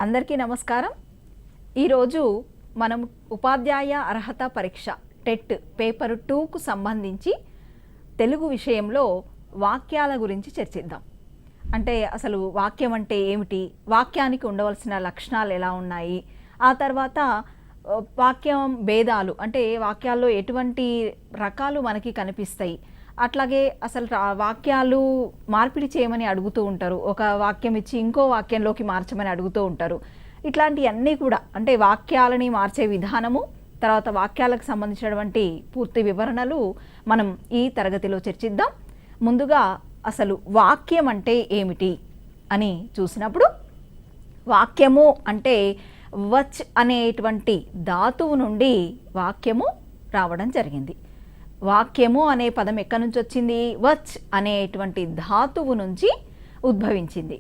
అందరికీ నమస్కారం. ఈరోజు మనం ఉపాధ్యాయ అర్హత పరీక్ష టెట్ పేపర్ 2కు సంబంధించి తెలుగు విషయంలో వాక్యాల గురించి చర్చిద్దాం. అంటే అసలు వాక్యం అంటే ఏమిటి, వాక్యానికి ఉండవలసిన లక్షణాలు ఎలా ఉన్నాయి, ఆ తర్వాత వాక్యం భేదాలు అంటే వాక్యాల్లో ఎటువంటి రకాలు మనకి కనిపిస్తాయి, అట్లాగే అసలు వాక్యాలు మార్పిడి చేయమని అడుగుతూ ఉంటారు, ఒక వాక్యం ఇచ్చి ఇంకో వాక్యంలోకి మార్చమని అడుగుతూ ఉంటారు. ఇట్లాంటివన్నీ కూడా అంటే వాక్యాలని మార్చే విధానము, తర్వాత వాక్యాలకు సంబంధించినటువంటి పూర్తి వివరణలు మనం ఈ తరగతిలో చర్చిద్దాం. ముందుగా అసలు వాక్యం అంటే ఏమిటి అని చూసినప్పుడు, వాక్యము అంటే వచ్ అనేటువంటి ధాతువు నుండి వాక్యము రావడం జరిగింది. వాక్యము అనే పదం ఎక్కడి నుంచి వచ్చింది? వచ్ అనేటువంటి ధాతువు నుంచి ఉద్భవించింది.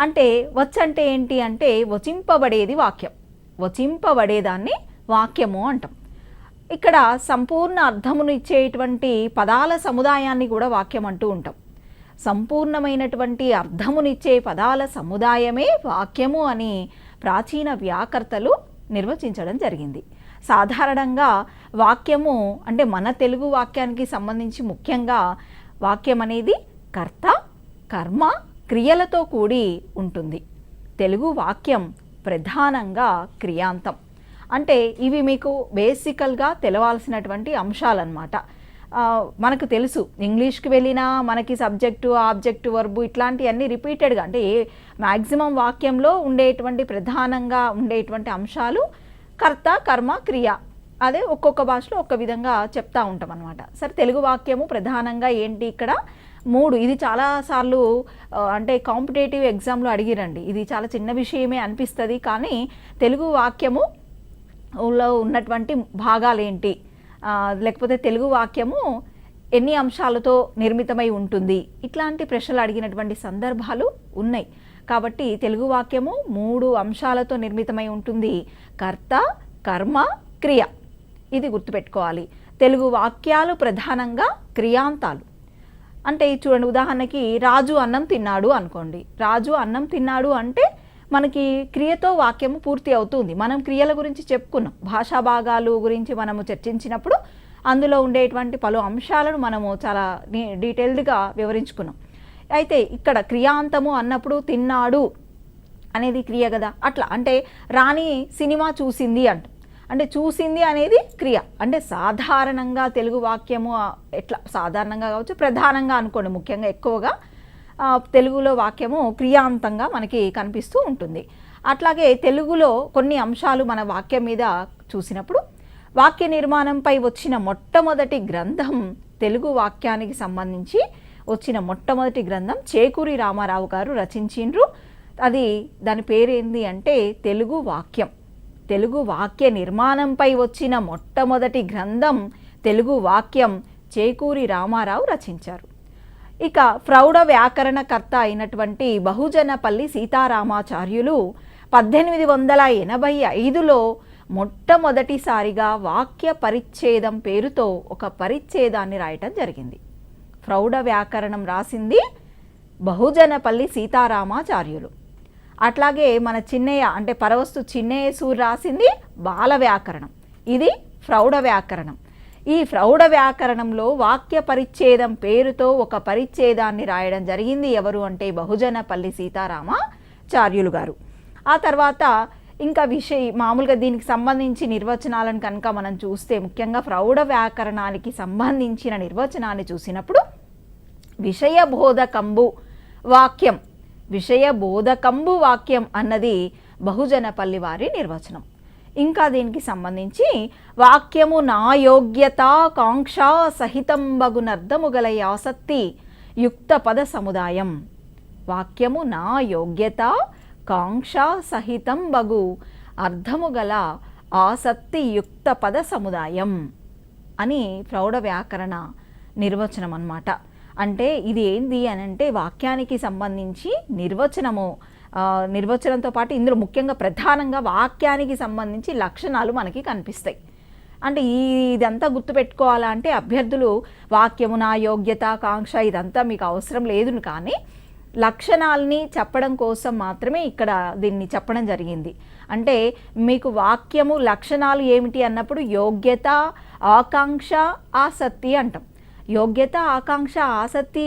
అంటే వచ్ అంటే ఏంటి అంటే వచింపబడేది వాక్యం, వచింపబడేదాన్ని వాక్యము అంటాం. ఇక్కడ సంపూర్ణ అర్థమును ఇచ్చేటువంటి పదాల సముదాయాన్ని కూడా వాక్యం అంటూ ఉంటాం. సంపూర్ణమైనటువంటి అర్థమునిచ్చే పదాల సముదాయమే వాక్యము అని ప్రాచీన వ్యాకర్తలు నిర్వచించడం జరిగింది. సాధారణంగా వాక్యము అంటే మన తెలుగు వాక్యానికి సంబంధించి ముఖ్యంగా వాక్యం అనేది కర్త, కర్మ, క్రియలతో కూడి ఉంటుంది. తెలుగు వాక్యం ప్రధానంగా క్రియాంతం. అంటే ఇవి మీకు బేసికల్గా తెలవాల్సినటువంటి అంశాలన్నమాట. మనకు తెలుసు, ఇంగ్లీష్కి వెళ్ళినా మనకి సబ్జెక్టు, ఆబ్జెక్టు, వర్బు ఇట్లాంటివన్నీ రిపీటెడ్గా అంటే మ్యాక్సిమం వాక్యంలో ఉండేటువంటి ప్రధానంగా ఉండేటువంటి అంశాలు కర్త, కర్మ, క్రియ. అదే ఒక్కొక్క భాషలో ఒక్క విధంగా చెప్తా ఉంటాం అనమాట. సరే, తెలుగు వాక్యము ప్రధానంగా ఏంటి ఇక్కడ 3. ఇది చాలాసార్లు అంటే కాంపిటేటివ్ ఎగ్జామ్లో అడిగిరండి. ఇది చాలా చిన్న విషయమే అనిపిస్తుంది, కానీ తెలుగు వాక్యములో ఉన్నటువంటి భాగాలు ఏంటి, లేకపోతే తెలుగు వాక్యము ఎన్ని అంశాలతో నిర్మితమై ఉంటుంది, ఇట్లాంటి ప్రశ్నలు అడిగినటువంటి సందర్భాలు ఉన్నాయి. కాబట్టి తెలుగు వాక్యము 3 అంశాలతో నిర్మితమై ఉంటుంది: కర్త, కర్మ, క్రియ. ఇది గుర్తుపెట్టుకోవాలి. తెలుగు వాక్యాలు ప్రధానంగా క్రియాంతాలు. అంటే చూడండి, ఉదాహరణకి రాజు అన్నం తిన్నాడు అనుకోండి. రాజు అన్నం తిన్నాడు అంటే మనకి క్రియతో వాక్యము పూర్తి అవుతుంది. మనం క్రియల గురించి చెప్పుకున్నాం, భాషా భాగాలు గురించి మనము చర్చించినప్పుడు అందులో ఉండేటువంటి పలు అంశాలను మనము చాలా డీటెయిల్డ్గా వివరించుకున్నాం. అయితే ఇక్కడ క్రియాంతము అన్నప్పుడు తిన్నాడు అనేది క్రియ కదా. అట్లా అంటే రాణి సినిమా చూసింది అంటే చూసింది అనేది క్రియ. అంటే సాధారణంగా తెలుగు వాక్యము ఎట్లా సాధారణంగా కావచ్చు, ప్రధానంగా అనుకోండి, ముఖ్యంగా ఎక్కువగా తెలుగులో వాక్యము క్రియాంతంగా మనకి కనిపిస్తూ ఉంటుంది. అట్లాగే తెలుగులో కొన్ని అంశాలు మన వాక్యం మీద చూసినప్పుడు, వాక్య నిర్మాణంపై వచ్చిన మొట్టమొదటి గ్రంథం తెలుగు వాక్యానికి సంబంధించి వచ్చిన మొట్టమొదటి గ్రంథం చేకూరి రామారావు గారు రచించిండ్రు. అది దాని పేరేంది అంటే తెలుగు వాక్యం. తెలుగు వాక్య నిర్మాణంపై వచ్చిన మొట్టమొదటి గ్రంథం తెలుగు వాక్యం చేకూరి రామారావు రచించారు. ఇక ప్రౌఢ వ్యాకరణకర్త అయినటువంటి బహుజనపల్లి సీతారామాచార్యులు 1885లో మొట్టమొదటిసారిగా వాక్య పరిచ్ఛేదం పేరుతో ఒక పరిచ్ఛేదాన్ని రాయటం జరిగింది. ప్రౌఢ వ్యాకరణం రాసింది బహుజనపల్లి సీతారామాచార్యులు. అట్లాగే మన చిన్నయ్య అంటే పరవస్తు చిన్నయ్య సూరి రాసింది బాల వ్యాకరణం. ఇది ప్రౌఢ వ్యాకరణం. ఈ ప్రౌఢ వ్యాకరణంలో వాక్య పరిచ్ఛేదం పేరుతో ఒక పరిచ్ఛేదాన్ని రాయడం జరిగింది. ఎవరు అంటే బహుజనపల్లి సీతారామాచార్యులు గారు. ఆ తర్వాత ఇంకా మామూలుగా దీనికి సంబంధించి నిర్వచనాలను కనుక మనం చూస్తే, ముఖ్యంగా ప్రౌఢ వ్యాకరణానికి సంబంధించిన నిర్వచనాన్ని చూసినప్పుడు, విషయబోధకంబు వాక్యం, విషయబోధకంబు వాక్యం అన్నది బహుజనపల్లి వారి నిర్వచనం. ఇంకా దీనికి సంబంధించి వాక్యము నా యోగ్యత కాంక్ష సహితంబగునర్థము గల ఆసక్తి యుక్త పద సముదాయం. వాక్యము నా యోగ్యత కాంక్ష సహితం బగు అర్థము గల ఆసక్తి యుక్త పద సముదాయం అని ప్రౌఢ వ్యాకరణ నిర్వచనం అన్నమాట. అంటే ఇది ఏంది అని అంటే వాక్యానికి సంబంధించి నిర్వచనంతో పాటు ఇందులో ముఖ్యంగా ప్రధానంగా వాక్యానికి సంబంధించి లక్షణాలు మనకి కనిపిస్తాయి. అంటే ఇదంతా గుర్తుపెట్టుకోవాలంటే అభ్యర్థులు వాక్యము నా యోగ్యత కాంక్ష ఇదంతా మీకు అవసరం లేదు, కానీ లక్షణాలని చెప్పడం కోసం మాత్రమే ఇక్కడ దీన్ని చెప్పడం జరిగింది. అంటే మీకు వాక్యము లక్షణాలు ఏమిటి అన్నప్పుడు యోగ్యత, ఆకాంక్ష, ఆసక్తి అంటాం. యోగ్యత, ఆకాంక్ష, ఆసక్తి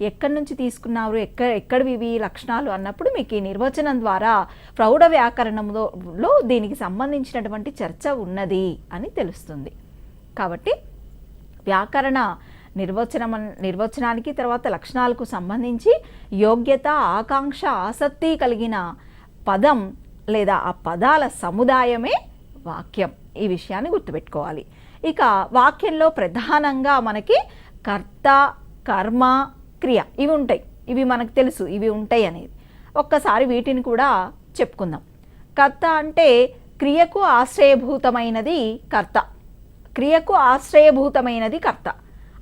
ఎక్కడి నుంచి తీసుకున్నారు, ఎక్కడివి ఇవి లక్షణాలు అన్నప్పుడు మీకు ఈ నిర్వచనం ద్వారా ప్రౌఢ వ్యాకరణంలో దీనికి సంబంధించినటువంటి చర్చ ఉన్నది అని తెలుస్తుంది. కాబట్టి వ్యాకరణ నిర్వచనానికి తర్వాత లక్షణాలకు సంబంధించి యోగ్యత, ఆకాంక్ష, ఆసక్తి కలిగిన పదం లేదా ఆ పదాల సముదాయమే వాక్యం. ఈ విషయాన్ని గుర్తుపెట్టుకోవాలి. ఇక వాక్యంలో ప్రధానంగా మనకి కర్త, కర్మ, క్రియ ఇవి ఉంటాయి. ఇవి మనకు తెలుసు ఇవి ఉంటాయి అనేది. ఒక్కసారి వీటిని కూడా చెప్పుకుందాం. కర్త అంటే క్రియకు ఆశ్రయభూతమైనది కర్త. క్రియకు ఆశ్రయభూతమైనది కర్త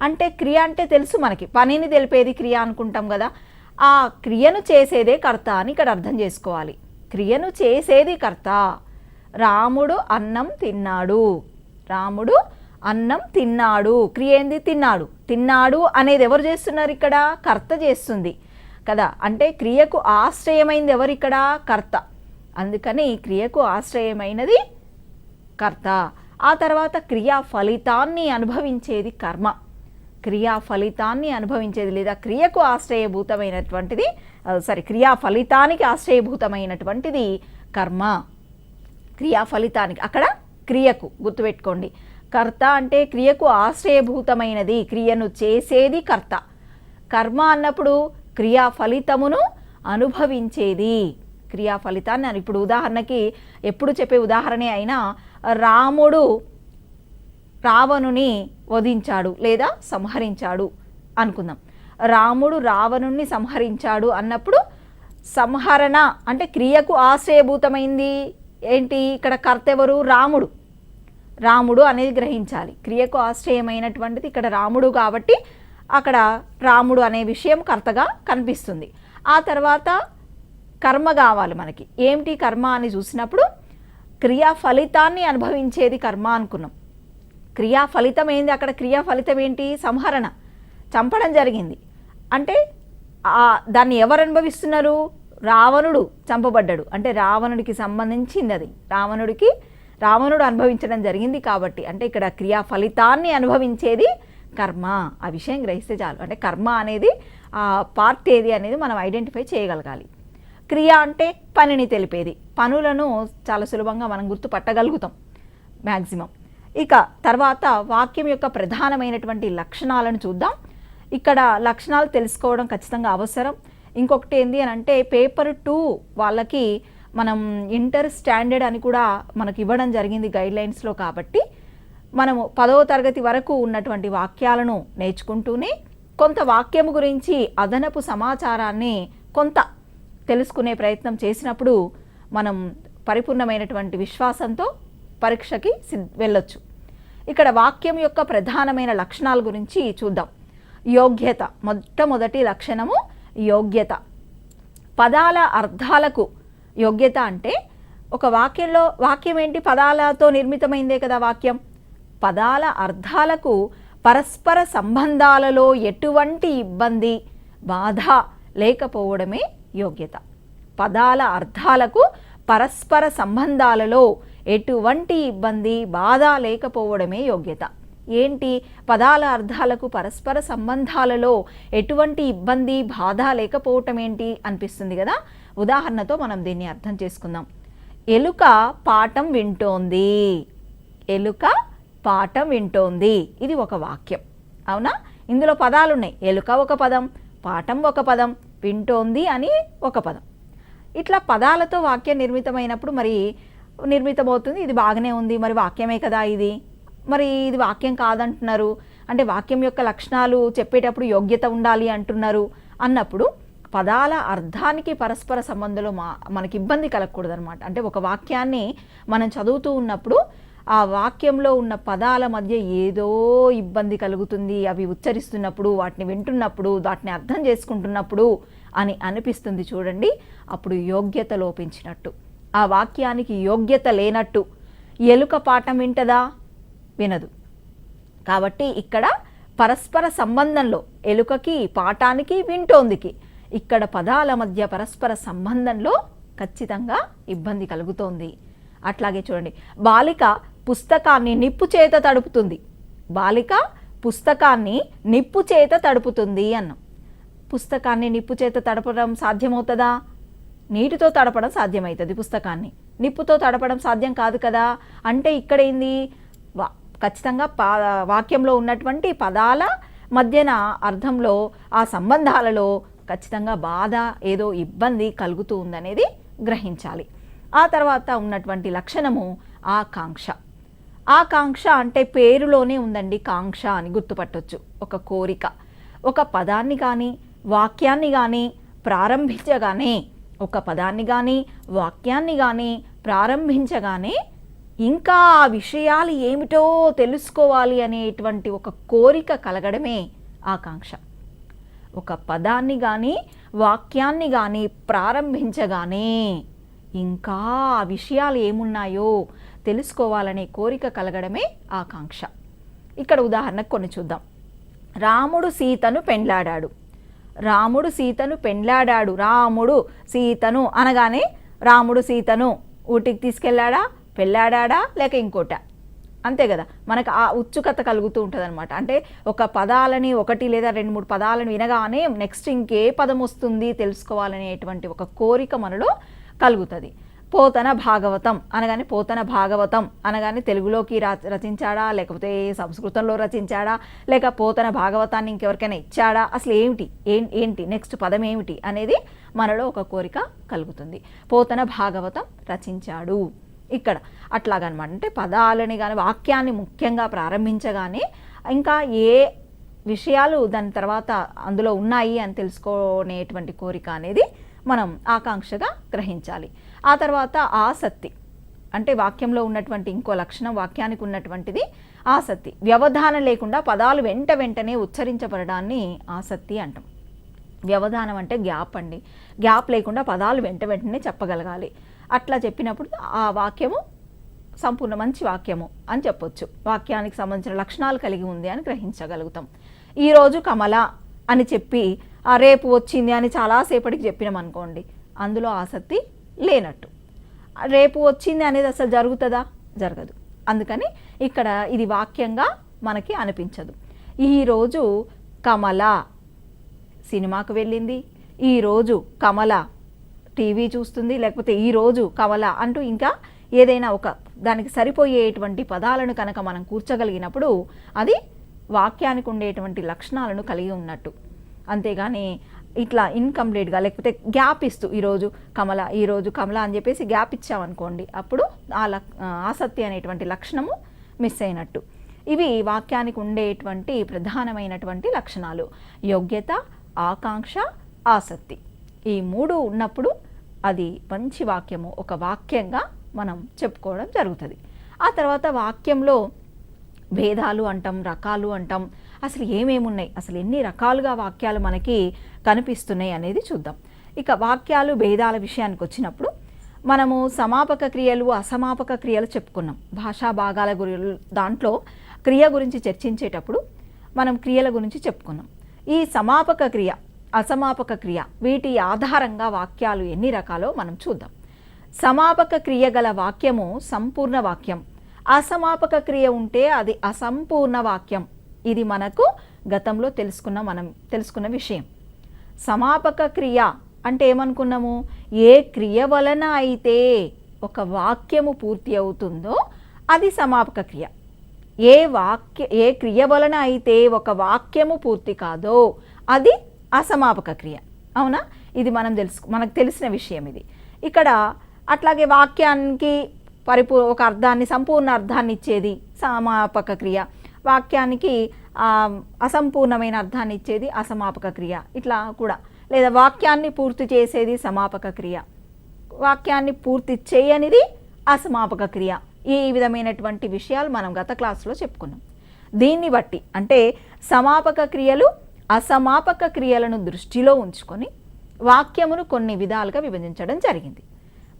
అంటే క్రియ అంటే తెలుసు మనకి, పనిని తెలిపేది క్రియ అనుకుంటాం కదా. ఆ క్రియను చేసేదే కర్త అని ఇక్కడ అర్థం చేసుకోవాలి. క్రియను చేసేది కర్త. రాముడు అన్నం తిన్నాడు. రాముడు అన్నం తిన్నాడు. క్రియ ఏంది? తిన్నాడు. తిన్నాడు అనేది ఎవరు చేస్తున్నారు? ఇక్కడ కర్త చేస్తుంది కదా. అంటే క్రియకు ఆశ్రయమైనది ఎవరు? ఇక్కడ కర్త. అందుకని క్రియకు ఆశ్రయమైనది కర్త. ఆ తర్వాత క్రియా ఫలితాన్ని అనుభవించేది కర్మ. క్రియా ఫలితాన్ని అనుభవించేది లేదా క్రియకు ఆశ్రయభూతమైనటువంటిది క్రియా ఫలితానికి ఆశ్రయభూతమైనటువంటిది కర్మ. క్రియా ఫలితానికి అక్కడ క్రియకు గుర్తుపెట్టుకోండి. కర్త అంటే క్రియకు ఆశ్రయభూతమైనది, క్రియను చేసేది కర్త. కర్మ అన్నప్పుడు క్రియా ఫలితమును అనుభవించేది. క్రియా ఫలితాన్ని ఇప్పుడు ఉదాహరణకి ఎప్పుడు చెప్పే ఉదాహరణ అయినా రాముడు రావణుని వధించాడు లేదా సంహరించాడు అనుకుందాం. రాముడు రావణుని సంహరించాడు అన్నప్పుడు సంహరణ అంటే క్రియకు ఆశ్రయభూతమైంది ఏంటి? ఇక్కడ కర్త ఎవరు? రాముడు. రాముడు అనేది గ్రహించాలి. క్రియకు ఆశ్రయమైనటువంటిది ఇక్కడ రాముడు కాబట్టి అక్కడ రాముడు అనే విషయం కర్తగా కనిపిస్తుంది. ఆ తర్వాత కర్మ కావాలి మనకి. ఏమిటి కర్మ అని చూసినప్పుడు క్రియా ఫలితాన్ని అనుభవించేది కర్మ అనుకున్నాం. క్రియా ఫలితం ఏంది? అక్కడ క్రియా ఫలితం ఏంటి? సంహరణ, చంపడం జరిగింది. అంటే దాన్ని ఎవరు అనుభవిస్తున్నారు? రావణుడు చంపబడ్డాడు అంటే రావణుడికి సంబంధించింది అది. రావణుడు అనుభవించడం జరిగింది కాబట్టి అంటే ఇక్కడ క్రియా ఫలితాన్ని అనుభవించేది కర్మ. ఆ విషయం గ్రహిస్తే చాలు. అంటే కర్మ అనేది ఆ పార్ట్ ఏది అనేది మనం ఐడెంటిఫై చేయగలగాలి. క్రియ అంటే పనిని తెలిపేది. పనులను చాలా సులభంగా మనం గుర్తుపట్టగలుగుతాం మ్యాక్సిమం. ఇక తర్వాత వాక్యం యొక్క ప్రధానమైనటువంటి లక్షణాలను చూద్దాం. ఇక్కడ లక్షణాలు తెలుసుకోవడం ఖచ్చితంగా అవసరం. ఇంకొకటి ఏంది అని అంటే పేపర్ 2 వాళ్ళకి మనం ఇంటర్ స్టాండర్డ్ అని కూడా మనకి ఇవ్వడం జరిగింది గైడ్లైన్స్లో. కాబట్టి మనము 10వ తరగతి వరకు ఉన్నటువంటి వాక్యాలను నేర్చుకుంటూనే కొంత వాక్యము గురించి అదనపు సమాచారాన్ని కొంత తెలుసుకునే ప్రయత్నం చేసినప్పుడు మనం పరిపూర్ణమైనటువంటి విశ్వాసంతో పరీక్షకి వెళ్ళొచ్చు. ఇక్కడ వాక్యం యొక్క ప్రధానమైన లక్షణాల గురించి చూద్దాం. యోగ్యత, మొట్టమొదటి లక్షణము యోగ్యత. పదాల అర్థాలకు యోగ్యత అంటే ఒక వాక్యం ఏంటి? పదాలతో నిర్మితమైందే కదా వాక్యం. పదాల అర్థాలకు పరస్పర సంబంధాలలో ఎటువంటి ఇబ్బంది, బాధ లేకపోవడమే యోగ్యత. పదాల అర్థాలకు పరస్పర సంబంధాలలో ఎటువంటి ఇబ్బంది, బాధ లేకపోవడమే యోగ్యత. ఏంటి? పదాల అర్థాలకు పరస్పర సంబంధాలలో ఎటువంటి ఇబ్బంది, బాధ లేకపోవటం ఏంటి అనిపిస్తుంది కదా. ఉదాహరణతో మనం దీన్ని అర్థం చేసుకుందాం. ఎలుక పాఠం వింటోంది. ఎలుక పాఠం వింటోంది. ఇది ఒక వాక్యం, అవునా? ఇందులో పదాలు ఉన్నాయి. ఎలుక ఒక పదం, పాఠం ఒక పదం, వింటోంది అని ఒక పదం. ఇట్లా పదాలతో వాక్యం నిర్మితమైనప్పుడు మరి నిర్మితమవుతుంది. ఇది బాగానే ఉంది, మరి వాక్యమే కదా ఇది, మరి ఇది వాక్యం కాదంటున్నారు అంటే వాక్యం యొక్క లక్షణాలు చెప్పేటప్పుడు యోగ్యత ఉండాలి అంటున్నారు అన్నప్పుడు పదాల అర్థానికి పరస్పర సంబంధంలో మనకి ఇబ్బంది కలగకూడదు అనమాట. అంటే ఒక వాక్యాన్ని మనం చదువుతూ ఉన్నప్పుడు ఆ వాక్యంలో ఉన్న పదాల మధ్య ఏదో ఇబ్బంది కలుగుతుంది, అవి ఉచ్చరిస్తున్నప్పుడు, వాటిని వింటున్నప్పుడు, వాటిని అర్థం చేసుకుంటున్నప్పుడు అని అనిపిస్తుంది చూడండి. అప్పుడు యోగ్యత లోపించినట్టు, ఆ వాక్యానికి యోగ్యత లేనట్టు. ఎలుక పాఠం వింటదా? వినదు. కాబట్టి ఇక్కడ పరస్పర సంబంధంలో ఎలుకకి, పాఠానికి, వింటోందికి ఇక్కడ పదాల మధ్య పరస్పర సంబంధంలో ఖచ్చితంగా ఇబ్బంది కలుగుతోంది. అట్లాగే చూడండి, బాలిక పుస్తకాన్ని నిప్పు చేత తడుపుతుంది. బాలిక పుస్తకాన్ని నిప్పు చేత తడుపుతుంది అన్నాం. పుస్తకాన్ని నిప్పు చేత తడపడం సాధ్యమవుతుందా? నీటితో తడపడం సాధ్యమవుతుంది, పుస్తకాన్ని నిప్పుతో తడపడం సాధ్యం కాదు కదా. అంటే ఇక్కడ ఏంది, ఖచ్చితంగా వాక్యంలో ఉన్నటువంటి పదాల మధ్యన అర్థంలో ఆ సంబంధాలలో ఖచ్చితంగా బాధ, ఏదో ఇబ్బంది కలుగుతూ ఉందనేది గ్రహించాలి. ఆ తర్వాత ఉన్నటువంటి లక్షణము ఆకాంక్ష. ఆకాంక్ష అంటే పేరులోనే ఉందండి, కాంక్ష అని గుర్తుపట్టొచ్చు. ఒక కోరిక, ఒక పదాన్ని కానీ వాక్యాన్ని కానీ ప్రారంభించగానే, ఒక పదాన్ని కానీ వాక్యాన్ని కానీ ప్రారంభించగానే ఇంకా ఆ విషయాలు ఏమిటో తెలుసుకోవాలి అనేటువంటి ఒక కోరిక కలగడమే ఆకాంక్ష. ఒక పదాన్ని కానీ వాక్యాన్ని కానీ ప్రారంభించగానే ఇంకా ఆ విషయాలు ఏమున్నాయో తెలుసుకోవాలనే కోరిక కలగడమే ఆకాంక్ష. ఇక్కడ ఉదాహరణకు కొన్ని చూద్దాం. రాముడు సీతను పెండ్లాడాడు. రాముడు సీతను పెండ్లాడాడు. రాముడు సీతను అనగానే రాముడు సీతను ఊటికి తీసుకెళ్ళాడా, పెళ్ళాడా, లేక ఇంకోట, అంతే కదా. మనకు ఆ ఉత్సుకత కలుగుతూ ఉంటుంది అనమాట. అంటే ఒక పదాలని, ఒకటి లేదా 2-3 పదాలను వినగానే నెక్స్ట్ ఇంకే పదం వస్తుంది తెలుసుకోవాలనేటువంటి ఒక కోరిక మనలో కలుగుతుంది. పోతన భాగవతం అనగానే, పోతన భాగవతం అనగానే తెలుగులోకి రచించాడా, లేకపోతే సంస్కృతంలో రచించాడా, లేక పోతన భాగవతాన్ని ఇంకెవరికైనా ఇచ్చాడా, అసలు ఏంటి నెక్స్ట్ పదం ఏమిటి అనేది మనలో ఒక కోరిక కలుగుతుంది. పోతన భాగవతం రచించాడు ఇక్కడ అట్లాగనమాట. అంటే పదాలని కానీ వాక్యాన్ని ముఖ్యంగా ప్రారంభించగానే ఇంకా ఏ విషయాలు దాని తర్వాత అందులో ఉన్నాయి అని తెలుసుకునేటువంటి కోరిక అనేది మనం ఆకాంక్షగా గ్రహించాలి. ఆ తర్వాత ఆసక్తి అంటే వాక్యంలో ఉన్నటువంటి ఇంకో లక్షణం, వాక్యానికి ఉన్నటువంటిది ఆసక్తి. వ్యవధానం లేకుండా పదాలు వెంటనే ఉచ్చరించబడడాన్ని ఆసక్తి అంటాం. వ్యవధానం అంటే గ్యాప్ అండి. గ్యాప్ లేకుండా పదాలు వెంటనే చెప్పగలగాలి. అట్లా చెప్పినప్పుడు ఆ వాక్యము సంపూర్ణ మంచి వాక్యము అని చెప్పొచ్చు. వాక్యానికి సంబంధించిన లక్షణాలు కలిగి ఉంది అని గ్రహించగలుగుతాం. ఈరోజు కమల అని చెప్పి రేపు వచ్చింది అని చాలాసేపటికి చెప్పినాం అనుకోండి, అందులో ఆసక్తి లేనట్టు. రేపు వచ్చింది అనేది అసలు జరుగుతుందా? జరగదు. అందుకని ఇక్కడ ఇది వాక్యంగా మనకి అనిపించదు. ఈరోజు కమల సినిమాకు వెళ్ళింది, ఈరోజు కమల టీవీ చూస్తుంది, లేకపోతే ఈరోజు కమల అంటూ ఇంకా ఏదైనా ఒక దానికి సరిపోయేటువంటి పదాలను కనుక మనం కూర్చగలిగినప్పుడు అది వాక్యానికి ఉండేటువంటి లక్షణాలను కలిగి ఉన్నట్టు. అంతేగాని ఇట్లా ఇన్కంప్లీట్గా లేకపోతే గ్యాప్ ఇస్తూ ఈరోజు కమల అని చెప్పేసి గ్యాప్ ఇచ్చామనుకోండి, అప్పుడు ఆసక్తి అనేటువంటి లక్షణము మిస్ అయినట్టు. ఇవి వాక్యానికి ఉండేటువంటి ప్రధానమైనటువంటి లక్షణాలు: యోగ్యత, ఆకాంక్ష, ఆసక్తి. ఈ 3 ఉన్నప్పుడు అది మంచి వాక్యము, ఒక వాక్యంగా మనం చెప్పుకోవడం జరుగుతుంది. ఆ తర్వాత వాక్యంలో భేదాలు అంటాం, రకాలు అంటాం. అసలు ఏమేమున్నాయి, అసలు ఎన్ని రకాలుగా వాక్యాలు మనకి కనిపిస్తున్నాయి అనేది చూద్దాం. ఇక వాక్యాలు భేదాల విషయానికి వచ్చినప్పుడు మనము సమాపక క్రియలు, అసమాపక క్రియలు చెప్పుకున్నాం. భాషా భాగాల దాంట్లో క్రియ గురించి చర్చించేటప్పుడు మనం క్రియల గురించి చెప్పుకున్నాం. ఈ సమాపక క్రియ, అసమాపక క్రియ, వీటి ఆధారంగా వాక్యాలు ఎన్ని రకాలో మనం చూద్దాం. సమాపక క్రియ గల వాక్యము సంపూర్ణ వాక్యం. అసమాపక క్రియ ఉంటే అది అసంపూర్ణ వాక్యం. ఇది మనకు గతంలో తెలుసుకున్న విషయం. సమాపక క్రియ అంటే ఏమనుకున్నాము? ఏ క్రియ వలన అయితే ఒక వాక్యము పూర్తి అవుతుందో అది సమాపక క్రియ. ఏ క్రియ వలన అయితే ఒక వాక్యము పూర్తి కాదో అది అసమాపక క్రియ. అవునా? ఇది మనకు తెలిసిన విషయం ఇది. ఇక్కడ అట్లాగే వాక్యానికి ఒక అర్థాన్ని, సంపూర్ణ అర్థాన్ని ఇచ్చేది సమాపక క్రియ, వాక్యానికి అసంపూర్ణమైన అర్థాన్ని ఇచ్చేది అసమాపక క్రియ. ఇట్లా కూడా, లేదా వాక్యాన్ని పూర్తి చేసేది సమాపక క్రియ, వాక్యాన్ని పూర్తి చేయనిది అసమాపక క్రియ. ఈ విధమైనటువంటి విషయాలు మనం గత క్లాసులో చెప్పుకున్నాం. దీన్ని బట్టి అంటే సమాపక క్రియలు, అసమాపక క్రియలను దృష్టిలో ఉంచుకొని వాక్యమును కొన్ని విధాలుగా విభజించడం జరిగింది.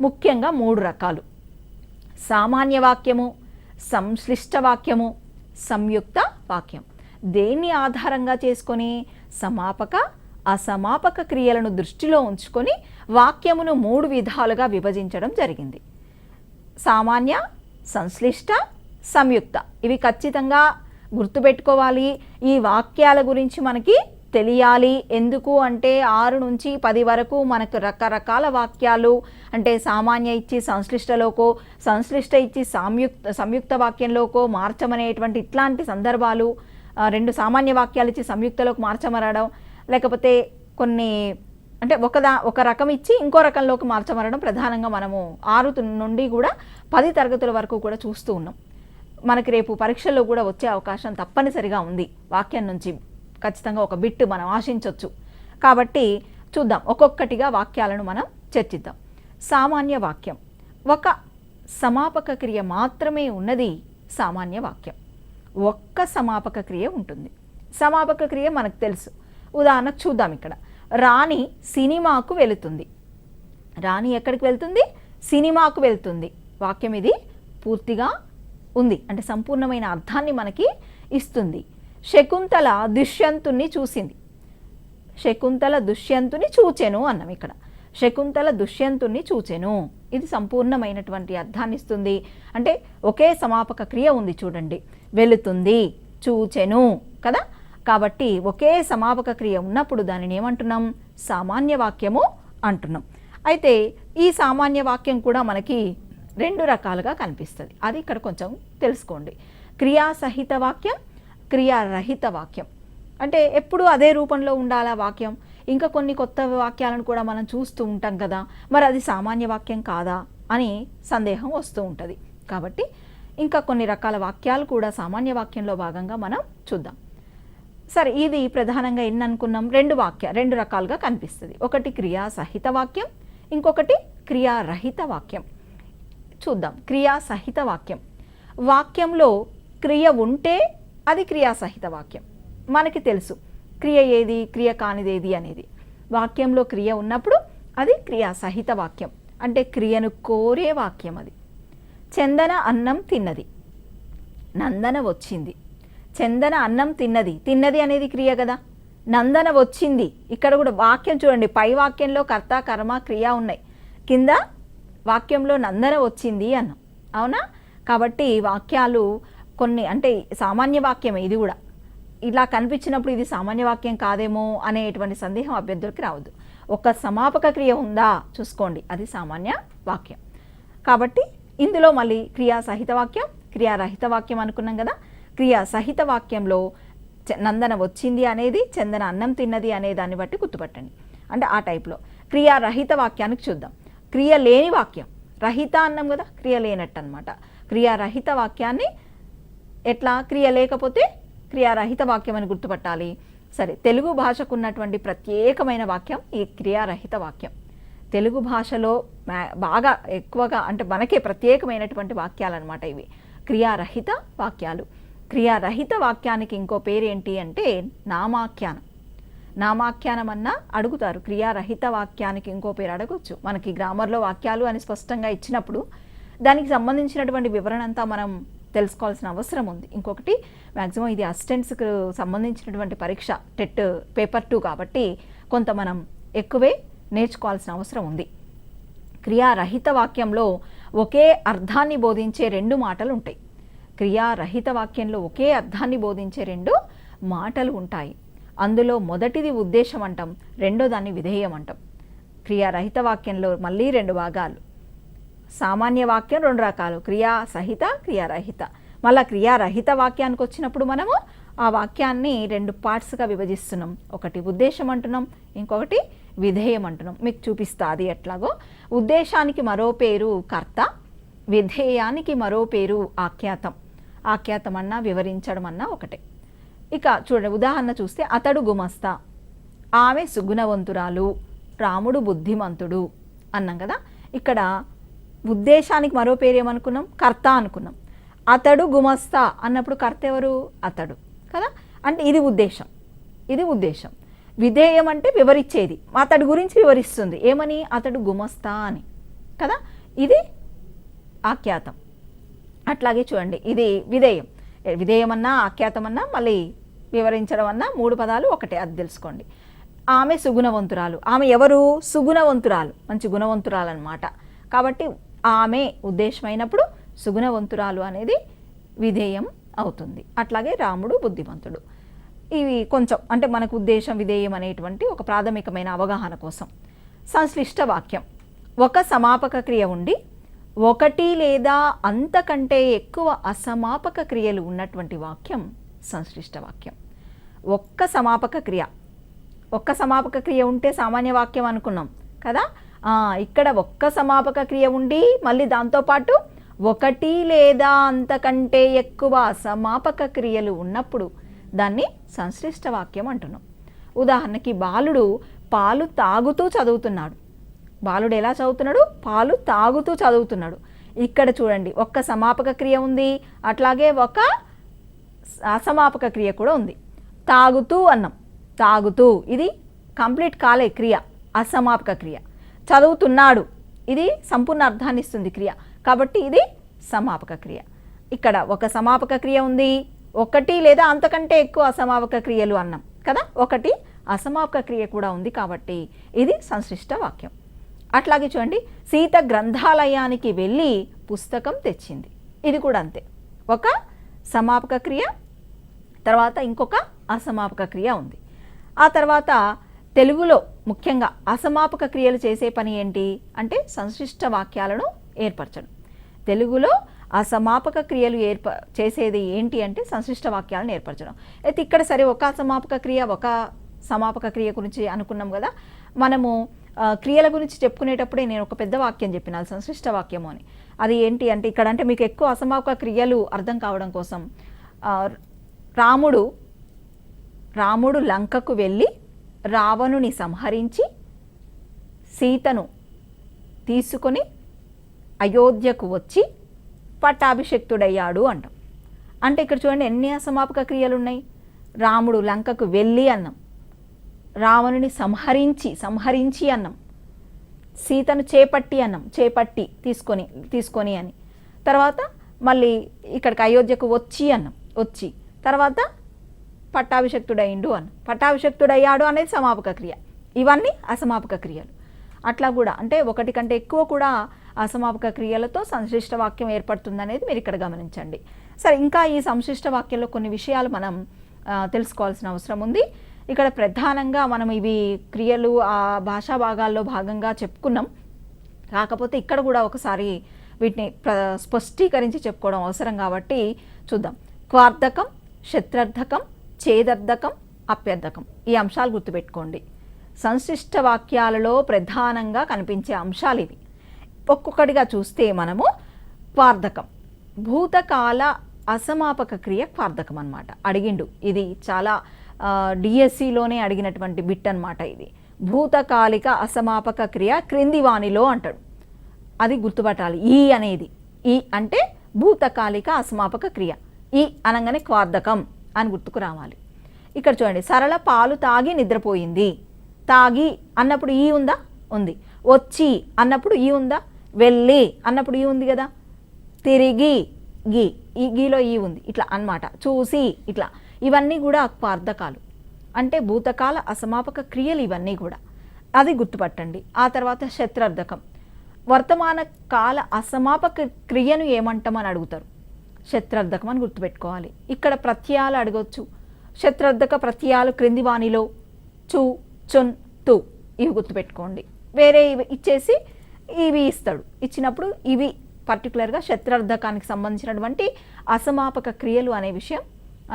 ముఖ్యంగా 3 రకాలు: సామాన్య వాక్యము, సంశ్లిష్ట వాక్యము, సంయుక్త వాక్యం. దేన్ని ఆధారంగా చేసుకొని? సమాపక, అసమాపక క్రియలను దృష్టిలో ఉంచుకొని వాక్యమును 3 విధాలుగా విభజించడం జరిగింది. సామాన్య, సంశ్లిష్ట, సంయుక్త. ఇవి ఖచ్చితంగా గుర్తుపెట్టుకోవాలి. ఈ వాక్యాల గురించి మనకి తెలియాలి. ఎందుకు అంటే 6 నుంచి 10 వరకు మనకు రకరకాల వాక్యాలు అంటే సామాన్య ఇచ్చి సంశ్లిష్టలోకో, సంశ్లిష్ట ఇచ్చి సంయుక్త వాక్యంలోకో మార్చమనేటువంటి ఇట్లాంటి సందర్భాలు, 2 సామాన్య వాక్యాలు ఇచ్చి సంయుక్తలోకి మార్చమనడం, లేకపోతే కొన్ని అంటే ఒక రకం ఇచ్చి ఇంకో రకంలోకి మార్చమనడం ప్రధానంగా మనము 6 నుండి కూడా 10 తరగతుల వరకు కూడా చూస్తూ ఉన్నాం. మనకి రేపు పరీక్షల్లో కూడా వచ్చే అవకాశం తప్పనిసరిగా ఉంది. వాక్యం నుంచి ఖచ్చితంగా ఒక బిట్ మనం ఆశించవచ్చు. కాబట్టి చూద్దాం, ఒక్కొక్కటిగా వాక్యాలను మనం చర్చిద్దాం. సామాన్య వాక్యం. ఒక సమాపక క్రియ మాత్రమే ఉన్నది సామాన్య వాక్యం. ఒక్క సమాపక క్రియ ఉంటుంది. సమాపక క్రియ మనకు తెలుసు. ఉదాహరణకు చూద్దాం. ఇక్కడ రాణి సినిమాకు వెళుతుంది. రాణి ఎక్కడికి వెళ్తుంది? సినిమాకు వెళ్తుంది. వాక్యం ఇది పూర్తిగా ఉంది, అంటే సంపూర్ణమైన అర్థాన్ని మనకి ఇస్తుంది. శకుంతల దుష్యంతుని చూసింది. శకుంతల దుష్యంతుని చూచెను అన్నాం. ఇక్కడ శకుంతల దుష్యంతుని చూచెను, ఇది సంపూర్ణమైనటువంటి అర్థాన్ని ఇస్తుంది. అంటే ఒకే సమాపక క్రియ ఉంది చూడండి, వెళుతుంది, చూచెను కదా. కాబట్టి ఒకే సమాపక క్రియ ఉన్నప్పుడు దానిని ఏమంటున్నాం? సామాన్య వాక్యము అంటున్నాం. అయితే ఈ సామాన్య వాక్యం కూడా మనకి 2 రకాలుగా కనిపిస్తుంది. అది ఇక్కడ కొంచెం తెలుసుకోండి. క్రియాసహిత వాక్యం, క్రియారహిత వాక్యం. అంటే ఎప్పుడు అదే రూపంలో ఉండాలా వాక్యం? ఇంకా కొన్ని కొత్త వాక్యాలను కూడా మనం చూస్తూ ఉంటాం కదా, మరి అది సామాన్య వాక్యం కాదా అని సందేహం వస్తూ ఉంటుంది. కాబట్టి ఇంకా కొన్ని రకాల వాక్యాలు కూడా సామాన్య వాక్యంలో భాగంగా మనం చూద్దాం. సరే, ఇది ప్రధానంగా ఎన్ని అనుకున్నాం? 2 రకాలుగా కనిపిస్తుంది. ఒకటి క్రియాసహిత వాక్యం, ఇంకొకటి క్రియారహిత వాక్యం. చూద్దాం. క్రియాసహిత వాక్యం. వాక్యంలో క్రియ ఉంటే అది క్రియాసహిత వాక్యం. మనకి తెలుసు క్రియ ఏది, క్రియ కానిదేది అనేది. వాక్యంలో క్రియ ఉన్నప్పుడు అది క్రియాసహిత వాక్యం, అంటే క్రియను కోరే వాక్యం అది. చందన అన్నం తిన్నది, నందన వచ్చింది. చందన అన్నం తిన్నది, తిన్నది అనేది క్రియ కదా. నందన వచ్చింది, ఇక్కడ కూడా వాక్యం చూడండి, పై వాక్యంలో కర్త, కర్మ, క్రియ ఉన్నాయి, కింద వాక్యంలో నందన వచ్చింది అన్నాం. అవునా? కాబట్టి వాక్యాలు కొన్ని అంటే సామాన్య వాక్యమే ఇది కూడా. ఇలా కనిపించినప్పుడు ఇది సామాన్య వాక్యం కాదేమో అనేటువంటి సందేహం అభ్యర్థులకి రావద్దు. ఒక సమాపక క్రియ ఉందా చూసుకోండి, అది సామాన్య వాక్యం. కాబట్టి ఇందులో మళ్ళీ క్రియాసహిత వాక్యం, క్రియారహిత వాక్యం అనుకున్నాం కదా. క్రియాసహిత వాక్యంలో నందన వచ్చింది అనేది, చందన అన్నం తిన్నది అనే దాన్ని బట్టి గుర్తుపట్టండి. అంటే ఆ టైప్లో. క్రియారహిత వాక్యానికి చూద్దాం. క్రియ లేని వాక్యం, రహిత అన్నాం కదా, క్రియ లేనట్టు అనమాట. క్రియారహిత వాక్యాన్ని ఎట్లా? క్రియ లేకపోతే క్రియారహిత వాక్యం అని గుర్తుపట్టాలి. సరే, తెలుగు భాషకు ఉన్నటువంటి ప్రత్యేకమైన వాక్యం ఈ క్రియారహిత వాక్యం. తెలుగు భాషలో బాగా ఎక్కువగా అంటే మనకే ప్రత్యేకమైనటువంటి వాక్యాలు అనమాట ఇవి, క్రియారహిత వాక్యాలు. క్రియారహిత వాక్యానికి ఇంకో పేరు ఏంటి అంటే నామాఖ్యానం. నామాఖ్యానం అన్నా అడుగుతారు. క్రియారహిత వాక్యానికి ఇంకో పేరు అడగొచ్చు. మనకి గ్రామర్లో వాక్యాలు అని స్పష్టంగా ఇచ్చినప్పుడు దానికి సంబంధించినటువంటి వివరణ అంతా మనం తెలుసుకోవాల్సిన అవసరం ఉంది. ఇంకొకటి మ్యాక్సిమం ఇది అసిస్టెంట్స్కి సంబంధించినటువంటి పరీక్ష, టెట్ పేపర్ 2 కాబట్టి కొంత మనం ఎక్కువే నేర్చుకోవాల్సిన అవసరం ఉంది. క్రియారహిత వాక్యంలో ఒకే అర్థాన్ని బోధించే 2 మాటలు ఉంటాయి. క్రియారహిత వాక్యంలో ఒకే అర్థాన్ని బోధించే 2 మాటలు ఉంటాయి. అందులో మొదటిది ఉద్దేశం అంటాం, రెండో దాన్ని విధేయం అంటాం. క్రియారహిత వాక్యంలో మళ్ళీ 2 భాగాలు. సామాన్య వాక్యం 2 రకాలు, క్రియాసహిత, క్రియారహిత. మళ్ళీ క్రియారహిత వాక్యానికి వచ్చినప్పుడు మనము ఆ వాక్యాన్ని 2 పార్ట్స్గా విభజిస్తున్నాం. ఒకటి ఉద్దేశం అంటున్నాం, ఇంకొకటి విధేయం అంటున్నాం. మీకు చూపిస్తా అది ఎట్లాగో. ఉద్దేశానికి మరో పేరు కర్త, విధేయానికి మరో పేరు ఆఖ్యాతం. ఆఖ్యాతం అన్నా వివరించడం అన్నా ఒకటే. ఇక చూడండి, ఉదాహరణ చూస్తే అతడు గుమస్తా, ఆమె సుగుణవంతురాలు, రాముడు బుద్ధిమంతుడు అన్నాం కదా. ఇక్కడ ఉద్దేశానికి మరో పేరు ఏమనుకున్నాం? కర్త అనుకున్నాం. అతడు గుమస్తా అన్నప్పుడు కర్త ఎవరు? అతడు కదా. అంటే ఇది ఉద్దేశం, ఇది ఉద్దేశం. విధేయం అంటే వివరించేది, అతడి గురించి వివరిస్తుంది. ఏమని? అతడు గుమస్తా అని కదా. ఇది ఆఖ్యాతం. అట్లాగే చూడండి, ఇది విధేయం. విధేయం అన్నా ఆఖ్యాతం అన్నా మళ్ళీ వివరించడం అన్నా 3 పదాలు ఒకటే, అది తెలుసుకోండి. ఆమె సుగుణవంతురాలు. ఆమె ఎవరు? సుగుణవంతురాలు, మంచి గుణవంతురాలు అన్నమాట. కాబట్టి ఆమె ఉద్దేశమైనప్పుడు సుగుణవంతురాలు అనేది విధేయం అవుతుంది. అట్లాగే రాముడు బుద్ధిమంతుడు. ఇవి కొంచెం అంటే మనకు ఉద్దేశం విధేయం అనేటువంటి ఒక ప్రాథమికమైన అవగాహన కోసం. సంశ్లిష్ట వాక్యం. ఒక సమాపక క్రియ ఉండి ఒకటి లేదా అంతకంటే ఎక్కువ అసమాపక క్రియలు ఉన్నటువంటి వాక్యం సంశ్లిష్ట వాక్యం. ఒక్క సమాపక క్రియ ఉంటే సామాన్య వాక్యం అనుకున్నాం కదా. ఇక్కడ ఒక్క సమాపక క్రియ ఉండి మళ్ళీ దాంతోపాటు ఒకటి లేదా అంతకంటే ఎక్కువ అసమాపక క్రియలు ఉన్నప్పుడు దాన్ని సంశ్లిష్ట వాక్యం అంటున్నాం. ఉదాహరణకి బాలుడు పాలు తాగుతూ చదువుతున్నాడు. బాలుడు ఎలా చదువుతున్నాడు? పాలు తాగుతూ చదువుతున్నాడు. ఇక్కడ చూడండి, ఒక్క సమాపక క్రియ ఉంది, అట్లాగే ఒక అసమాపక క్రియ కూడా ఉంది. తాగుతూ అన్నం, తాగుతూ ఇది కంప్లీట్ కాలే క్రియ, అసమాపక క్రియ. చదువుతున్నాడు, ఇది సంపూర్ణ అర్థాన్ని ఇస్తుంది క్రియ, కాబట్టి ఇది సమాపక క్రియ. ఇక్కడ ఒక సమాపక క్రియ ఉంది, ఒకటి లేదా అంతకంటే ఎక్కువ అసమాపక క్రియలు అన్నాం కదా, ఒకటి అసమాపక క్రియ కూడా ఉంది, కాబట్టి ఇది సంశ్లిష్ట వాక్యం. అట్లాగే చూడండి, సీత గ్రంథాలయానికి వెళ్ళి పుస్తకం తెచ్చింది. ఇది కూడా అంతే, ఒక సమాపక క్రియ తర్వాత ఇంకొక అసమాపక క్రియ ఉంది. ఆ తర్వాత తెలుగులో ముఖ్యంగా అసమాపక క్రియలు చేసే పని ఏంటి అంటే సంశ్లిష్ట వాక్యాలను ఏర్పరచడం. తెలుగులో అసమాపక క్రియలు చేసేది ఏంటి అంటే సంశ్లిష్ట వాక్యాలను ఏర్పరచడం. అయితే ఇక్కడ సరే ఒక అసమాపక క్రియ ఒక సమాపక క్రియ గురించి అనుకున్నాం కదా. మనము క్రియల గురించి చెప్పుకునేటప్పుడే నేను ఒక పెద్ద వాక్యం చెప్పిన సంశ్లిష్ట వాక్యము అని. అది ఏంటి అంటే ఇక్కడ అంటే మీకు ఎక్కువ అసమాపక క్రియలు అర్థం కావడం కోసం రాముడు లంకకు వెళ్ళి రావణుని సంహరించి సీతను తీసుకొని అయోధ్యకు వచ్చి పట్టాభిషిక్తుడయ్యాడు అంటాం. అంటే ఇక్కడ చూడండి ఎన్ని అసమాపక క్రియలు ఉన్నాయి. రాముడు లంకకు వెళ్ళి అన్నాం, రావణుని సంహరించి అన్నాం, సీతను చేపట్టి అన్నాం, చేపట్టి తీసుకొని అని, తర్వాత మళ్ళీ ఇక్కడికి అయోధ్యకు వచ్చి అన్నాం, వచ్చి తర్వాత పట్టాభిషిక్తుడయ్యిండు అన్నాం, పట్టాభిషిక్తుడయ్యాడు అనేది సమాపక క్రియ. ఇవన్నీ అసమాపక క్రియలు. అట్లా కూడా అంటే ఒకటి కంటే ఎక్కువ కూడా అసమాపక క్రియలతో సంశ్లిష్ట వాక్యం ఏర్పడుతుంది అనేది మీరు ఇక్కడ గమనించండి. సరే, ఇంకా ఈ సంశ్లిష్ట వాక్యంలో కొన్ని విషయాలు మనం తెలుసుకోవాల్సిన అవసరం ఉంది. ఇక్కడ ప్రధానంగా మనం ఇవి క్రియలు ఆ భాషా భాగాల్లో భాగంగా చెప్పుకున్నాం. కాకపోతే ఇక్కడ కూడా ఒకసారి వీటిని స్పష్టీకరించి చెప్పుకోవడం అవసరం కాబట్టి చూద్దాం. క్వార్థకం, శత్రర్థకం, ఛేదర్థకం, అప్యర్థకం, ఈ అంశాలు గుర్తుపెట్టుకోండి. సంశ్లిష్ట వాక్యాలలో ప్రధానంగా కనిపించే అంశాలు ఇవి. ఒక్కొక్కటిగా చూస్తే మనము క్వార్థకం, భూతకాల అసమాపక క్రియ క్వార్థకం అన్నమాట. అడిగిండు, ఇది చాలా డిఎస్సిలోనే అడిగినటువంటి బిట్ అన్నమాట. ఇది భూతకాలిక అసమాపక క్రియ క్రింది వానిలో అంటాడు. అది గుర్తుపట్టాలి. ఈ అనేది, ఈ అంటే భూతకాలిక అసమాపక క్రియ, ఈ అనగానే క్వార్థకం అని గుర్తుకు రావాలి. ఇక్కడ చూడండి, సరళ పాలు తాగి నిద్రపోయింది. తాగి అన్నప్పుడు ఈ ఉందా? ఉంది. వచ్చి అన్నప్పుడు ఈ ఉందా? వెళ్ళి అన్నప్పుడు ఈ ఉంది కదా. తిరిగి గీ, ఈ గీలో ఈ ఉంది, ఇట్లా అన్నమాట. చూసి ఇట్లా, ఇవన్నీ కూడా క్వార్థకాలు, అంటే భూతకాల అసమాపక క్రియలు ఇవన్నీ కూడా, అది గుర్తుపట్టండి. ఆ తర్వాత శత్రర్థకం, వర్తమాన కాల అసమాపక క్రియను ఏమంటామని అడుగుతారు. శత్రర్థకం అని గుర్తుపెట్టుకోవాలి. ఇక్కడ ప్రత్యయాలు అడగొచ్చు. శత్రర్థక ప్రత్యయాలు క్రింది వాణిలో చు, చున్, తు, ఇవి గుర్తుపెట్టుకోండి. వేరే ఇవి ఇచ్చేసి ఇవి ఇస్తాడు. ఇచ్చినప్పుడు ఇవి పర్టికులర్గా శత్రర్థకానికి సంబంధించినటువంటి అసమాపక క్రియలు అనే విషయం,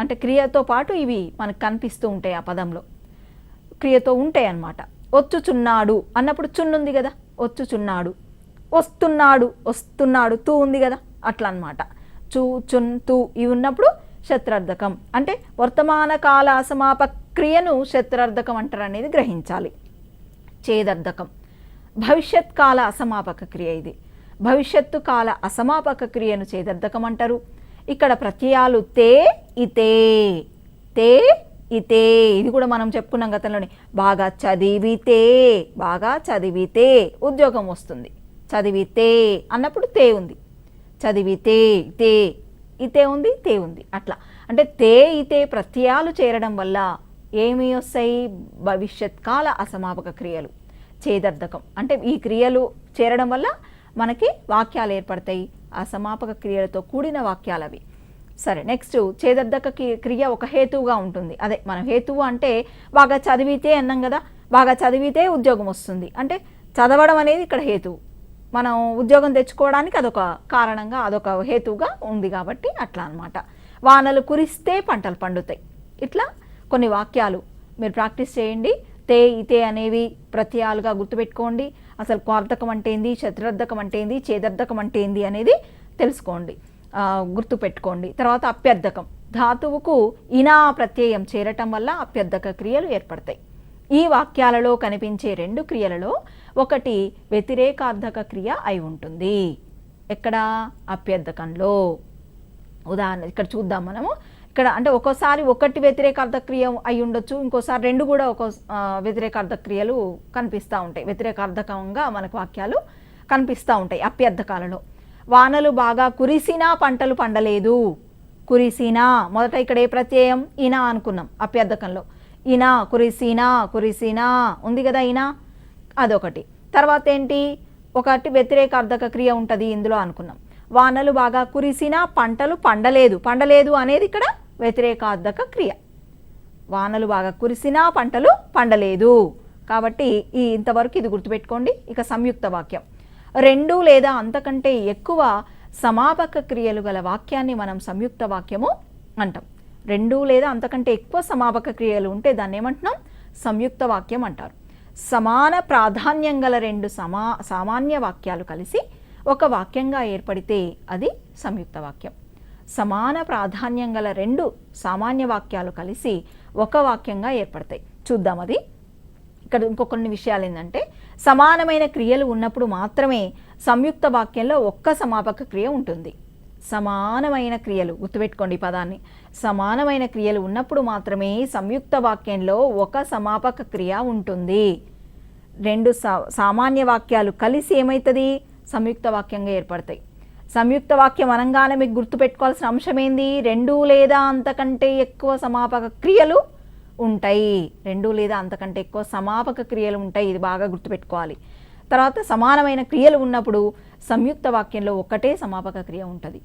అంటే క్రియతో పాటు ఇవి మనకు కనిపిస్తూ ఉంటాయి, ఆ పదంలో క్రియతో ఉంటాయి అన్నమాట. వచ్చుచున్నాడు అన్నప్పుడు చున్నుంది కదా, వచ్చుచున్నాడు. వస్తున్నాడు తూ ఉంది కదా, అట్లా అన్నమాట. చు, చున్, తూ ఇవి ఉన్నప్పుడు శత్రర్థకం, అంటే వర్తమాన కాల అసమాపక క్రియను శత్రర్థకం అంటారు అనేది గ్రహించాలి. ఛేదర్థకం, భవిష్యత్ కాల అసమాపక క్రియ. ఇది భవిష్యత్తు కాల అసమాపక క్రియను ఛేదర్థకం అంటారు. ఇక్కడ ప్రత్యయాలు తే, ఇతే, తే, ఇతే, ఇది కూడా మనం చెప్పుకున్నాం గతంలోనే. బాగా చదివితే ఉద్యోగం వస్తుంది. చదివితే అన్నప్పుడు తే ఉంది, చదివితే ఇతే ఉంది, తే ఉంది, అట్లా. అంటే తే, ఇతే ప్రత్యయాలు చేరడం వల్ల ఏమి వస్తాయి? భవిష్యత్ కాల అసమాపక క్రియలు. చేదర్థకం అంటే ఈ క్రియలు చేరడం వల్ల మనకి వాక్యాలు ఏర్పడతాయి, అసమాపక క్రియలతో కూడిన వాక్యాలు అవి. సరే, నెక్స్ట్ చేదర్థక క్రియ ఒక హేతువుగా ఉంటుంది. అదే మనం హేతువు అంటే బాగా చదివితే అన్నాం కదా, బాగా చదివితే ఉద్యోగం వస్తుంది అంటే చదవడం అనేది ఇక్కడ హేతువు. మనం ఉద్యోగం తెచ్చుకోవడానికి అదొక కారణంగా, అదొక హేతువుగా ఉంది కాబట్టి అట్లా అనమాట. వానలు కురిస్తే పంటలు పండుతాయి. ఇట్లా కొన్ని వాక్యాలు మీరు ప్రాక్టీస్ చేయండి. తే ఇతే అనేవి ప్రత్యయాలుగా గుర్తుపెట్టుకోండి. అసలు క్వార్థకం అంటే ఏంది, చతురర్థకం అంటే ఏంది, చేదర్థకం అంటే ఏంది అనేది తెలుసుకోండి, గుర్తుపెట్టుకోండి. తర్వాత అప్యర్థకం, ధాతువుకు ఇనా ప్రత్యయం చేరటం వల్ల అప్యర్థక క్రియలు ఏర్పడతాయి. ఈ వాక్యాలలో కనిపించే రెండు క్రియలలో ఒకటి వ్యతిరేకార్థక క్రియ అయి ఉంటుంది. ఎక్కడ? అప్యర్థకంలో. ఉదాహరణ ఇక్కడ చూద్దాం మనము. ఇక్కడ అంటే ఒక్కోసారి ఒకటి వ్యతిరేకార్థ క్రియ అయి ఉండొచ్చు, ఇంకోసారి రెండు కూడా ఒక్కో వ్యతిరేకార్థ క్రియలు కనిపిస్తూ ఉంటాయి. వ్యతిరేకార్థకంగా మనకు వాక్యాలు కనిపిస్తూ ఉంటాయి అప్యర్థకాలలో. వానలు బాగా కురిసినా పంటలు పండలేదు. కురిసినా మొదట ఇక్కడ ఏ ప్రత్యయం? ఇనా అనుకున్నాం అప్యర్థకంలో. ఇనా, కురిసినా, కురిసినా ఉంది కదా ఇనా, అదొకటి. తర్వాత ఏంటి? ఒకటి వ్యతిరేకార్థక క్రియ ఉంటుంది ఇందులో అనుకున్నాం. వానలు బాగా కురిసినా పంటలు పండలేదు. పండలేదు అనేది ఇక్కడ వ్యతిరేకార్థక క్రియ. వానలు బాగా కురిసినా పంటలు పండలేదు. కాబట్టి ఇంతవరకు ఇది గుర్తుపెట్టుకోండి. ఇక సంయుక్త వాక్యం, రెండు లేదా అంతకంటే ఎక్కువ సమాపక క్రియలు గల వాక్యాన్ని మనం సంయుక్త వాక్యము అంటాం. రెండు లేదా అంతకంటే ఎక్కువ సమాపక క్రియలు ఉంటే దాన్ని ఏమంటున్నాం? సంయుక్త వాక్యం అంటారు. సమాన ప్రాధాన్యం గల రెండు సామాన్య వాక్యాలు కలిసి ఒక వాక్యంగా ఏర్పడితే అది సంయుక్త వాక్యం. సమాన ప్రాధాన్యం గల రెండు సామాన్య వాక్యాలు కలిసి ఒక వాక్యంగా ఏర్పడతాయి. చూద్దాం అది. ఇక్కడ ఇంకొన్ని విషయాలు ఏంటంటే, సమానమైన క్రియలు ఉన్నప్పుడు మాత్రమే సంయుక్త వాక్యంలో ఒక్క సమాపక క్రియ ఉంటుంది. సమానమైన క్రియలు, గుర్తుపెట్టుకోండి ఈ పదాన్ని. సమానమైన క్రియలు ఉన్నప్పుడు మాత్రమే సంయుక్త వాక్యంలో ఒక సమాపక క్రియ ఉంటుంది. రెండు సామాన్య వాక్యాలు కలిసి ఏమవుతుంది? సంయుక్త వాక్యంగా ఏర్పడతాయి. సంయుక్త వాక్యం అనగానే మీకు గుర్తుపెట్టుకోవాల్సిన అంశం ఏంది? రెండు లేదా అంతకంటే ఎక్కువ సమాపక క్రియలు ఉంటాయి. రెండు లేదా అంతకంటే ఎక్కువ సమాపక క్రియలు ఉంటాయి. ఇది బాగా గుర్తుపెట్టుకోవాలి. తర్వాత సమానమైన క్రియలు ఉన్నప్పుడు సంయుక్త వాక్యంలో ఒక్కటే సమాపక క్రియ ఉంటుంది.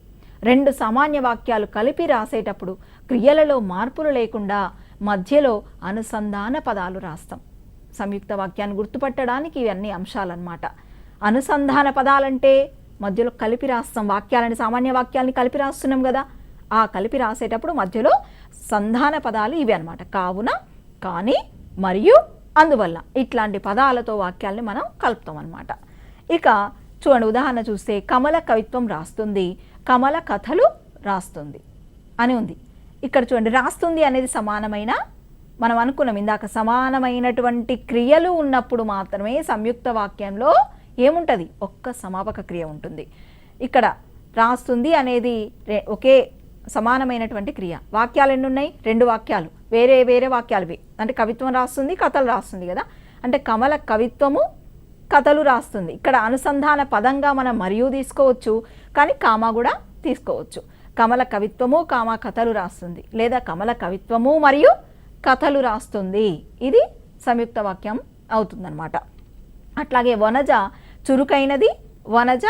రెండు సామాన్య వాక్యాలు కలిపి రాసేటప్పుడు క్రియలలో మార్పులు లేకుండా మధ్యలో అనుసంధాన పదాలు రాస్తాం. సంయుక్త వాక్యాన్ని గుర్తుపట్టడానికి ఇవన్నీ అంశాలన్నమాట. అనుసంధాన పదాలంటే మధ్యలో కలిపి రాస్తాం. వాక్యాలని, సామాన్య వాక్యాలని కలిపి రాస్తున్నాం కదా, ఆ కలిపి రాసేటప్పుడు మధ్యలో సంధాన పదాలు ఇవి అన్నమాట. కావున, కానీ, మరియు, అందువల్ల ఇట్లాంటి పదాలతో వాక్యాల్ని మనం కలుపుతాం అన్నమాట. ఇక చూడండి, ఉదాహరణ చూస్తే కమల కవిత్వం రాస్తుంది, కమల కథలు రాస్తుంది అని ఉంది. ఇక్కడ చూడండి, రాస్తుంది అనేది సమానమైన, మనం అనుకున్నాం ఇందాక, సమానమైనటువంటి క్రియలు ఉన్నప్పుడు మాత్రమే సంయుక్త వాక్యంలో ఏముంటుంది? ఒక్క సమాపక క్రియ ఉంటుంది. ఇక్కడ రాస్తుంది అనేది ఒకే సమానమైనటువంటి క్రియ. వాక్యాలు ఎన్ని ఉన్నాయి? రెండు వాక్యాలు, వేరే వేరే వాక్యాలువి. అంటే కవిత్వం రాస్తుంది, కథలు రాస్తుంది కదా. అంటే కమల కవిత్వము, కథలు రాస్తుంది. ఇక్కడ అనుసంధాన పదంగా మనం మరియు తీసుకోవచ్చు, కానీ కామా కూడా తీసుకోవచ్చు. కమల కవిత్వము, కామా కథలు రాస్తుంది, లేదా కమల కవిత్వము మరియు కథలు రాస్తుంది. ఇది సంయుక్త వాక్యం అవుతుందన్నమాట. అట్లాగే వనజ చురుకైనది, వనజ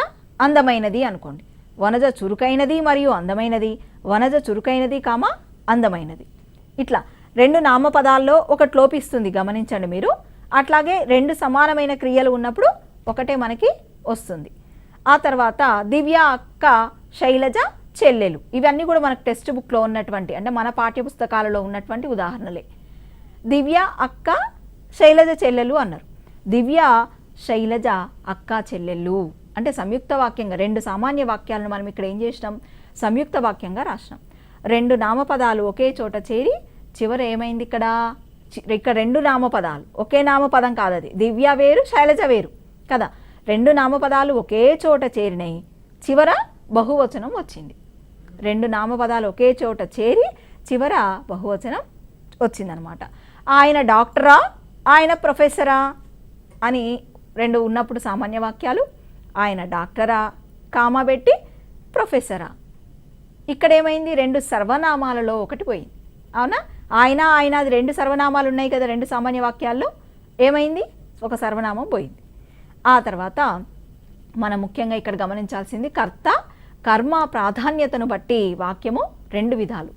అందమైనది అనుకోండి. వనజ చురుకైనది మరియు అందమైనది, వనజ చురుకైనది కామా అందమైనది. ఇట్లా రెండు నామపదాల్లో ఒకటి లోపిస్తుంది, గమనించండి మీరు. అట్లాగే రెండు సమానమైన క్రియలు ఉన్నప్పుడు ఒకటే మనకి వస్తుంది. ఆ తర్వాత దివ్య అక్క, శైలజ చెల్లెలు, ఇవన్నీ కూడా మనకు టెక్స్ట్ బుక్లో ఉన్నటువంటి, అంటే మన పాఠ్యపుస్తకాలలో ఉన్నటువంటి ఉదాహరణలే. దివ్య అక్క, శైలజ చెల్లెలు అన్నారు. దివ్య, శైలజ అక్క చెల్లెళ్ళు అంటే సంయుక్త వాక్యంగా రెండు సామాన్య వాక్యాలను మనం ఇక్కడ ఏం చేసినాం? సంయుక్త వాక్యంగా రాసినాం. రెండు నామపదాలు ఒకే చోట చేరి చివర ఏమైంది? ఇక్కడ రెండు నామపదాలు, ఒకే నామపదం కాదు అది. దివ్య వేరు, శైలజ వేరు కదా. రెండు నామపదాలు ఒకే చోట చేరినాయి, చివర బహువచనం వచ్చింది. రెండు నామపదాలు ఒకే చోట చేరి చివర బహువచనం వచ్చిందనమాట. ఆయన డాక్టరా, ఆయన ప్రొఫెసరా అని రెండు ఉన్నప్పుడు సామాన్య వాక్యాలు. ఆయన డాక్టరా కామా పెట్టి ప్రొఫెసరా. ఇక్కడ ఏమైంది? రెండు సర్వనామాలలో ఒకటి పోయింది, అవునా? ఆయన ఆయన అది 2 సర్వనామాలు ఉన్నాయి కదా 2 సామాన్య వాక్యాల్లో. ఏమైంది? ఒక సర్వనామం పోయింది. ఆ తర్వాత మనం ముఖ్యంగా ఇక్కడ గమనించాల్సింది కర్త కర్మ ప్రాధాన్యతను బట్టి వాక్యము 2 విధాలు.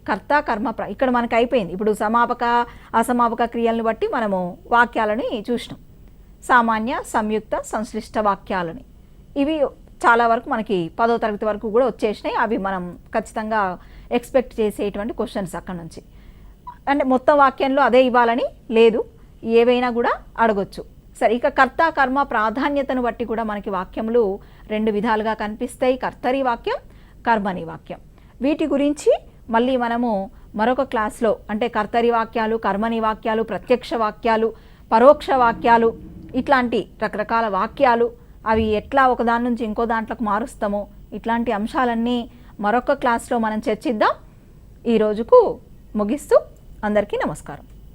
కర్త కర్మ ఇక్కడ మనకు అయిపోయింది. ఇప్పుడు సమాపక అసమాపక క్రియలను బట్టి మనము వాక్యాలని చూసినాం. సామాన్య సంయుక్త సంశ్లిష్ట వాక్యాలని ఇవి చాలా వరకు మనకి 10వ తరగతి వరకు కూడా వచ్చేసినాయి. అవి మనం ఖచ్చితంగా ఎక్స్పెక్ట్ చేసేటువంటి క్వశ్చన్స్ అక్కడ నుంచి. అంటే మొత్తం వాక్యంలో అదే ఇవ్వాలని లేదు, ఏవైనా కూడా అడగొచ్చు. సరే, ఇక కర్త కర్మ ప్రాధాన్యతను బట్టి కూడా మనకి వాక్యములు 2 విధాలుగా కనిపిస్తాయి. కర్తరి వాక్యం, కర్మని వాక్యం. వీటి గురించి మళ్ళీ మనము మరొక క్లాస్లో అంటే కర్తరి వాక్యాలు, కర్మని వాక్యాలు, ప్రత్యక్ష వాక్యాలు, పరోక్ష వాక్యాలు, ఇట్లాంటి రకరకాల వాక్యాలు అవి ఎట్లా ఒకదాని నుంచి ఇంకో దాంట్లోకి మారుస్తామో ఇట్లాంటి అంశాలన్నీ మరొక క్లాస్లో మనం చర్చిద్దాం. ఈ రోజుకు ముగిస్తూ అందరికీ నమస్కారం.